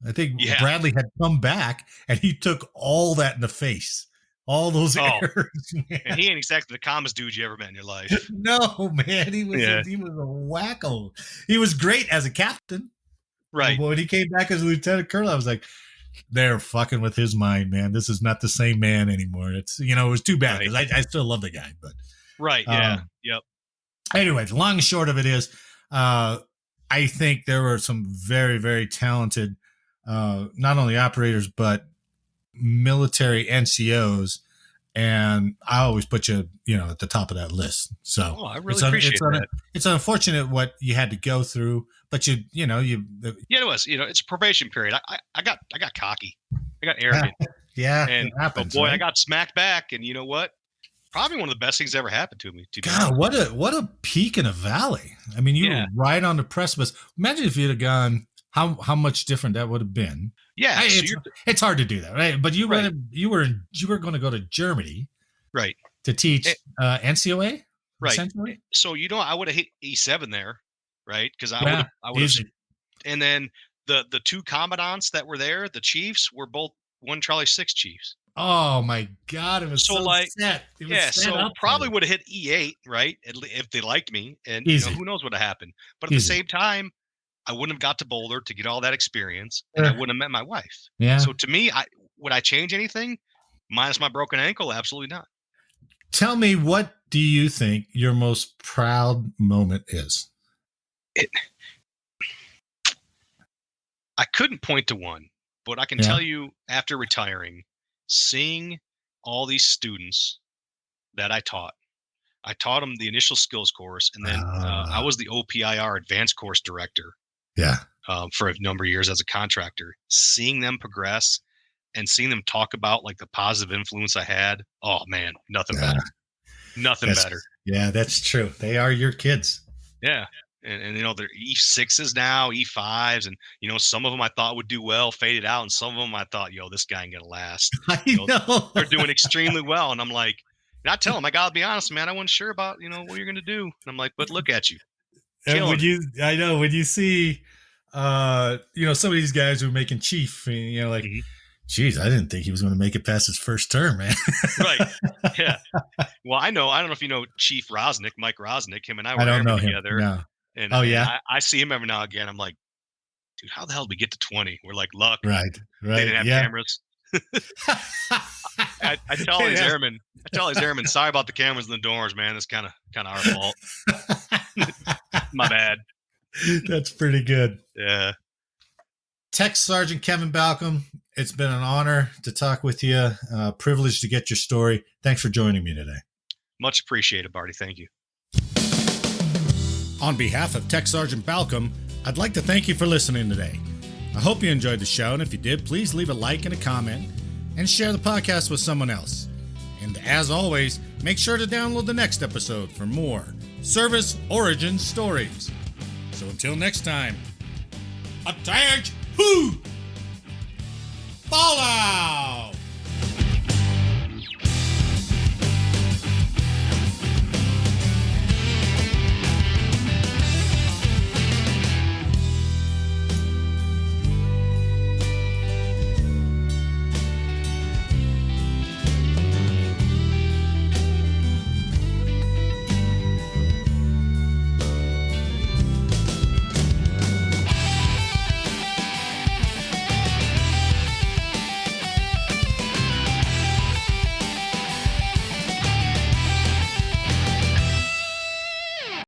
I think Bradley had come back, and he took all that in the face. All those errors, man. And he ain't exactly the calmest dude you ever met in your life. No, man. He was a wacko. He was great as a captain. Right. But when he came back as a lieutenant colonel, I was like, they're fucking with his mind, man. This is not the same man anymore. It's, it was too bad, because I still love the guy. But right. Yeah. Yep. Anyway, the long and short of it is, I think there were some very, very talented, not only operators, but military NCOs and I always put you, at the top of that list. So I really appreciate that. It's unfortunate what you had to go through, but it was. It's a probation period. I got cocky. I got arrogant. Yeah, and it happens, boy, right? I got smacked back, and you know what? Probably one of the best things that ever happened to me. God, what a peak in a valley. I mean, you were right on the precipice. Imagine if you'd have gone, how much different that would have been. Yeah, it's hard to do that, right? But you were going to go to Germany, right, to teach NCOA, right? So I would have hit E7 there, right? Because I would have, and then the two commandants that were there, the chiefs, were both 1 Charlie 6 chiefs. Oh my God! It was so set. So probably would have hit E8, right? If they liked me, and who knows what would have happened. But at the same time, I wouldn't have got to Boulder to get all that experience, and I wouldn't have met my wife. Yeah. So to me, would I change anything? Minus my broken ankle, absolutely not. Tell me, what do you think your most proud moment is? I couldn't point to one, but I can tell you, after retiring, seeing all these students that I taught them the initial skills course, and then I was the OPIR advanced course director. Yeah. For a number of years as a contractor, seeing them progress and seeing them talk about like the positive influence I had. Oh man, nothing better. Nothing better. Yeah, that's true. They are your kids. Yeah. And they're E6s now, E5s, and some of them I thought would do well, faded out, and some of them I thought, this guy ain't gonna last. I know. They're doing extremely well, and I'm like, and I tell them, I gotta be honest, man, I wasn't sure about what you're gonna do, and I'm like, but look at you. And when you see, some of these guys who are making chief, like, geez, I didn't think he was going to make it past his first term, man. Right. Yeah. Well, I don't know if you know Chief Rosnick, Mike Rosnick. Him and I were airmen together. No. And, I see him every now and again. I'm like, dude, how the hell did we get to 20? We're like, luck. Right. They didn't have cameras. I tell these airmen, sorry about the cameras in the dorms, man. It's kind of our fault. My bad. That's pretty good. Yeah. Tech Sergeant Kevin Balcom, it's been an honor to talk with you. Privileged to get your story. Thanks for joining me today. Much appreciated, Barty. Thank you. On behalf of Tech Sergeant Balcom, I'd like to thank you for listening today. I hope you enjoyed the show, and if you did, please leave a like and a comment, and share the podcast with someone else. And as always, make sure to download the next episode for more service origin stories. So until next time, attach, fall out!